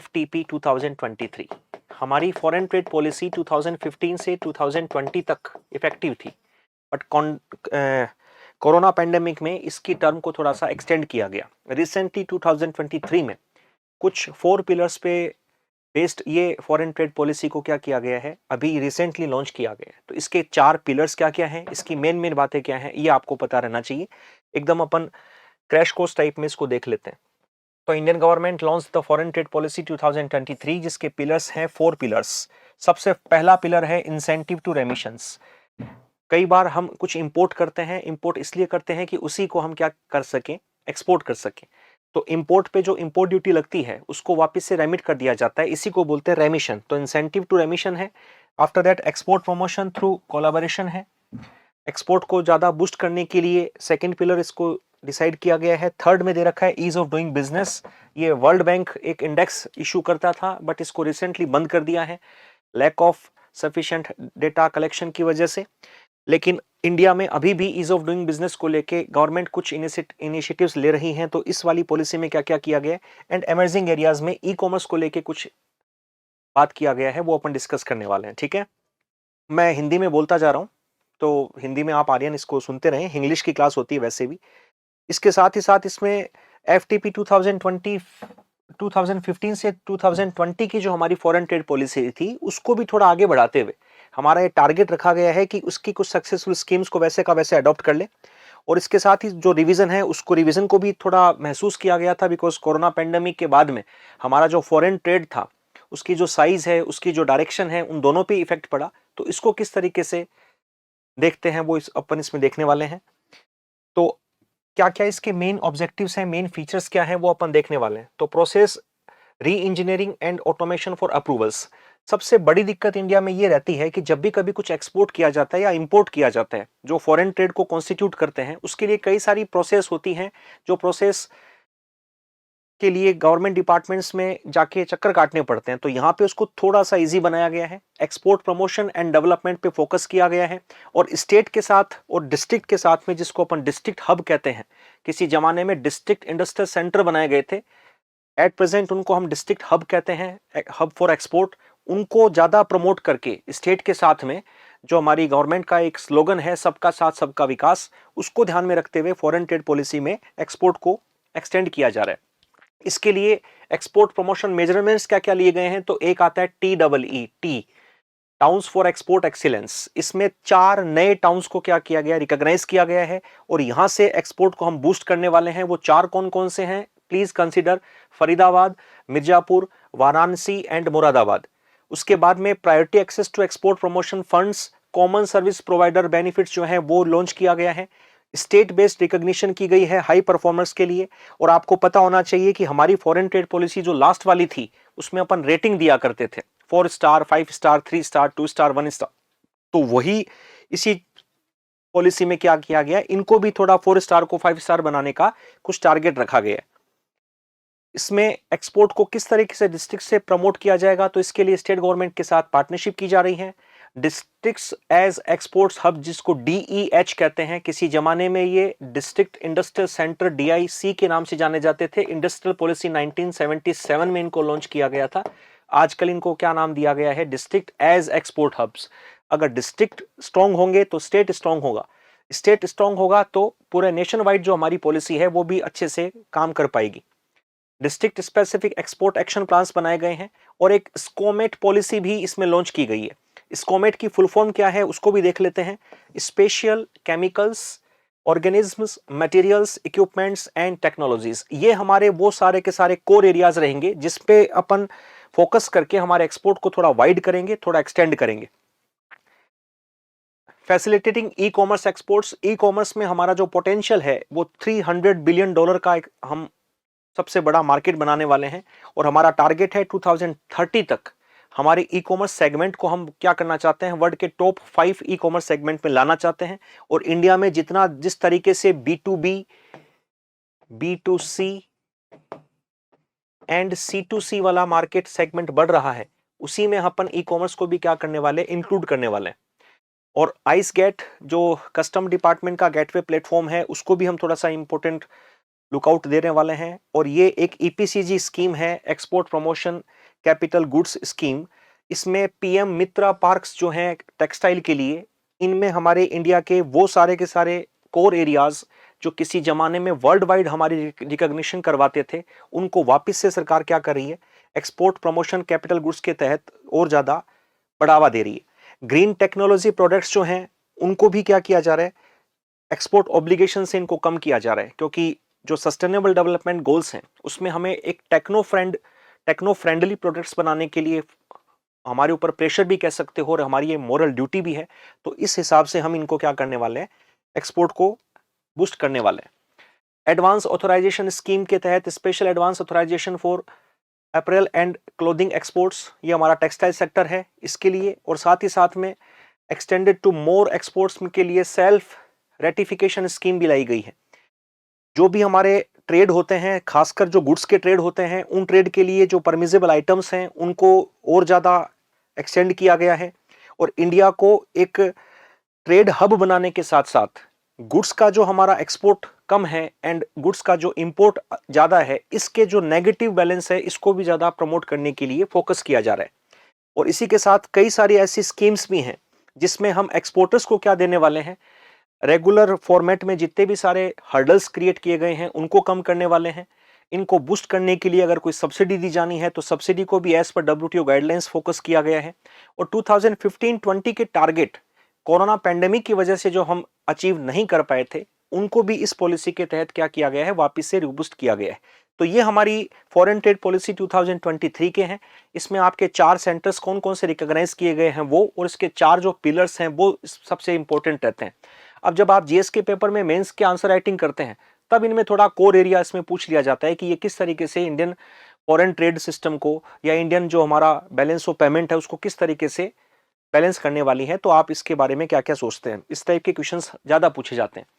FTP 2023। हमारी foreign trade policy 2015 से 2020 तक इफेक्टिव थी, बट कोरोना पेंडेमिक में इसकी टर्म को थोड़ा सा एक्सटेंड किया गया। रिसेंटली 2023 में कुछ 4 पिलर्स पे बेस्ड ये फॉरेन ट्रेड पॉलिसी को क्या किया गया है, अभी रिसेंटली लॉन्च किया गया है। तो इसके 4 पिलर्स क्या क्या हैं, इसकी मेन बातें क्या हैं, ये आपको पता रहना चाहिए। एकदम अपन क्रैश कोर्स टाइप में इसको देख लेते हैं। तो Indian government launch the foreign trade policy 2023, जिसके पिलर्स हैं 4 पिलर्स। सबसे पहला पिलर है इंसेंटिव टू रेमिशंस। कई बार हम कुछ इंपोर्ट करते हैं, इंपोर्ट इसलिए करते हैं कि उसी को हम क्या कर सकें, एक्सपोर्ट कर सकें। तो इंपोर्ट पे जो इंपोर्ट ड्यूटी लगती है उसको वापस से रेमिट कर दिया जाता है, इसी को बोलते हैं रेमिशन। तो इंसेंटिव टू रेमिशन है। After that export promotion through collaboration है। एक्सपोर्ट को ज्यादा बूस्ट करने के लिए सेकंड पिलर इसको डिसाइड किया गया है। थर्ड में दे रखा है ईज ऑफ डूइंग बिजनेस। ये वर्ल्ड बैंक एक इंडेक्स इशू करता था, बट इसको रिसेंटली बंद कर दिया है lack of sufficient data collection की वजह से। लेकिन इंडिया में अभी भी ईज ऑफ डूइंग बिजनेस को लेके गवर्नमेंट कुछ इनिशिएटिव्स ले रही हैं। तो इस वाली पॉलिसी में क्या क्या किया गया है, एंड इमर्जिंग एरियाज में ई कॉमर्स को लेके कुछ बात किया गया है, वो अपन डिस्कस करने वाले हैं। ठीक है, मैं हिंदी में बोलता जा रहा हूं, तो हिंदी में आप आर्यन इसको सुनते रहें, इंग्लिश की क्लास होती है वैसे भी। इसके साथ ही साथ इसमें FTP 2015 से 2020 की जो हमारी फॉरेन ट्रेड पॉलिसी थी उसको भी थोड़ा आगे बढ़ाते हुए हमारा ये टारगेट रखा गया है कि उसकी कुछ सक्सेसफुल स्कीम्स को वैसे का वैसे अडॉप्ट कर ले। और इसके साथ ही जो रिवीजन है उसको रिवीजन को भी थोड़ा महसूस किया गया था, बिकॉज कोरोना पेंडेमिक के बाद में हमारा जो फॉरेन ट्रेड था उसकी जो साइज है, उसकी जो डायरेक्शन है, उन दोनों पे इफेक्ट पड़ा। तो इसको किस तरीके से देखते हैं वो अपन इसमें देखने वाले हैं। तो क्या क्या इसके मेन ऑब्जेक्टिव्स हैं, मेन फीचर्स क्या हैं, वो अपन देखने वाले हैं। तो प्रोसेस री engineering and automation for approvals. सबसे बड़ी दिक्कत इंडिया में ये रहती है कि जब भी कभी कुछ एक्सपोर्ट किया जाता है या इंपोर्ट किया जाता है, जो फॉरेन ट्रेड को कॉन्स्टिट्यूट करते हैं, उसके लिए कई सारी प्रोसेस होती हैं, जो प्रोसेस के लिए गवर्नमेंट डिपार्टमेंट्स में जाके चक्कर काटने पड़ते हैं। तो यहाँ पे उसको थोड़ा सा इजी बनाया गया है। एक्सपोर्ट प्रमोशन एंड डेवलपमेंट पे फोकस किया गया है। और स्टेट के साथ और डिस्ट्रिक्ट के साथ में, जिसको अपन डिस्ट्रिक्ट हब कहते हैं, किसी जमाने में डिस्ट्रिक्ट इंडस्ट्रियल सेंटर बनाए गए थे, एट प्रेजेंट उनको हम डिस्ट्रिक्ट हब कहते हैं, हब फॉर एक्सपोर्ट। उनको ज्यादा प्रमोट करके स्टेट के साथ में, जो हमारी गवर्नमेंट का एक स्लोगन है सबका साथ सबका विकास, उसको ध्यान में रखते हुए फॉरेन ट्रेड पॉलिसी में एक्सपोर्ट को एक्सटेंड किया जा रहा है। इसके लिए एक्सपोर्ट प्रमोशन मेजरमेंट्स क्या क्या लिए गए हैं, तो एक आता है TEE, towns for export excellence. इसमें 4 नए टाउन्स को क्या किया गया, रिकॉग्नाइज किया गया है, और यहां से एक्सपोर्ट को हम बूस्ट करने वाले हैं। वो 4 कौन कौन से हैं, please consider: Faridabad, Mirzapur, Varanasi and Moradabad. उसके बाद में priority access to export promotion funds, common service provider benefits जो है वो लॉन्च किया गया है। स्टेट बेस्ड रिकॉग्निशन की गई है हाई परफॉर्मर्स के लिए। और आपको पता होना चाहिए कि हमारी फॉरेन ट्रेड पॉलिसी जो लास्ट वाली थी उसमें अपन रेटिंग दिया करते थे, 4 star, 5 star, 3 star, 2 star, 1 star. तो वही इसी पॉलिसी में क्या किया गया, इनको भी थोड़ा 4 स्टार को 5 स्टार बनाने का कुछ टारगेट रखा गया है। इसमें एक्सपोर्ट को किस तरीके से डिस्ट्रिक्ट से प्रमोट किया जाएगा, तो इसके लिए स्टेट गवर्नमेंट के साथ पार्टनरशिप की जा रही है। डिस्ट्रिक्ट्स एज एक्सपोर्ट्स हब, जिसको DEH कहते हैं, किसी जमाने में ये डिस्ट्रिक्ट इंडस्ट्रियल सेंटर DIC के नाम से जाने जाते थे। इंडस्ट्रियल पॉलिसी 1977 में इनको लॉन्च किया गया था। आजकल इनको क्या नाम दिया गया है, डिस्ट्रिक्ट एज एक्सपोर्ट हब्स। अगर डिस्ट्रिक्ट स्ट्रांग होंगे तो स्टेट स्ट्रांग होगा, स्टेट स्ट्रांग होगा तो पूरे नेशन वाइड जो हमारी पॉलिसी है वो भी अच्छे से काम कर पाएगी। District specific export action plans बनाए गए हैं, और एक स्कोमेट पॉलिसी भी इसमें लॉन्च की गई है। स्कोमेट की फुल फॉर्म क्या है उसको भी देख लेते हैं। Special chemicals, organisms, materials, equipments and technologies. ये हमारे वो सारे के सारे कोर एरियाज रहेंगे जिसपे अपन फोकस करके हमारे एक्सपोर्ट को थोड़ा वाइड करेंगे, थोड़ा एक्सटेंड करेंगे। Facilitating e commerce exports. E commerce में हमारा जो पोटेंशियल है वो $300 बिलियन का एक हम सबसे बड़ा मार्केट बनाने वाले हैं। और हमारा टारगेट है 2030 तक हमारे ई कॉमर्स सेगमेंट को हम क्या करना चाहते हैं, वर्ल्ड के टॉप 5 ई कॉमर्स सेगमेंट में लाना चाहते हैं। और इंडिया में जिस तरीके से B2B, B2C एंड C2C वाला मार्केट सेगमेंट बढ़ रहा है, उसी में अपन ई कॉमर्स को भी क्या करने वाले, इंक्लूड करने वाले हैं। और आइस गेट जो कस्टम डिपार्टमेंट का गेटवे प्लेटफॉर्म है, उसको भी हम थोड़ा सा इंपॉर्टेंट लुकआउट देने वाले हैं। और ये एक EPCG स्कीम है, export promotion capital goods scheme, इसमें पीएम मित्रा पार्क्स जो हैं टेक्सटाइल के लिए, इनमें हमारे इंडिया के वो सारे के सारे कोर एरियाज जो किसी जमाने में वर्ल्ड वाइड हमारी रिकॉग्निशन करवाते थे, उनको वापस से सरकार क्या कर रही है, एक्सपोर्ट प्रमोशन कैपिटल गुड्स के तहत और ज्यादा बढ़ावा दे रही है। ग्रीन टेक्नोलॉजी प्रोडक्ट्स जो हैं उनको भी क्या किया जा रहा है, एक्सपोर्ट ऑब्लिगेशन से इनको कम किया जा रहा है, क्योंकि जो सस्टेनेबल डेवलपमेंट गोल्स हैं उसमें हमें एक टेक्नो फ्रेंडली प्रोडक्ट्स बनाने के लिए हमारे ऊपर प्रेशर भी कह सकते हो और हमारी ये मोरल ड्यूटी भी है। तो इस हिसाब से हम इनको क्या करने वाले हैं, एक्सपोर्ट को बूस्ट करने वाले हैं। एडवांस ऑथराइजेशन स्कीम के तहत special advance authorisation for apparel and clothing exports, ये हमारा टेक्सटाइल सेक्टर है इसके लिए, और साथ ही साथ में एक्सटेंडेड टू मोर एक्सपोर्ट्स के लिए सेल्फ रेटिफिकेशन स्कीम भी लाई गई है। जो भी हमारे ट्रेड होते हैं, खासकर जो गुड्स के ट्रेड होते हैं, उन ट्रेड के लिए जो परमिजेबल आइटम्स हैं उनको और ज्यादा एक्सटेंड किया गया है, और इंडिया को एक ट्रेड हब बनाने के साथ साथ गुड्स का जो हमारा एक्सपोर्ट कम है एंड गुड्स का जो इंपोर्ट ज्यादा है, इसके जो नेगेटिव बैलेंस है इसको भी ज्यादा प्रमोट करने के लिए फोकस किया जा रहा है। और इसी के साथ कई सारी ऐसी स्कीम्स भी हैं जिसमें हम एक्सपोर्टर्स को क्या देने वाले हैं, रेगुलर फॉर्मेट में जितने भी सारे हर्डल्स क्रिएट किए गए हैं उनको कम करने वाले हैं। इनको बूस्ट करने के लिए अगर कोई सब्सिडी दी जानी है तो सब्सिडी को भी as per WTO guidelines focus किया गया है। और 2015-20 के टारगेट कोरोना पैंडेमिक की वजह से जो हम अचीव नहीं कर पाए थे, उनको भी इस पॉलिसी के तहत क्या किया गया है, वापस से रिबूस्ट किया गया है। तो ये हमारी फॉरेन ट्रेड पॉलिसी 2023 के हैं। इसमें आपके 4 सेंटर्स कौन कौन से रिकॉग्नाइज किए गए हैं वो, और इसके 4 जो पिलर्स हैं वो सबसे इंपॉर्टेंट रहते हैं। अब जब आप जीएस के पेपर में मेंस के आंसर राइटिंग करते हैं तब इनमें थोड़ा कोर एरिया इसमें पूछ लिया जाता है कि ये किस तरीके से इंडियन फॉरेन ट्रेड सिस्टम को या इंडियन जो हमारा बैलेंस ऑफ पेमेंट है उसको किस तरीके से बैलेंस करने वाली है। तो आप इसके बारे में क्या क्या सोचते हैं, इस टाइप के क्वेश्चंस ज्यादा पूछे जाते हैं।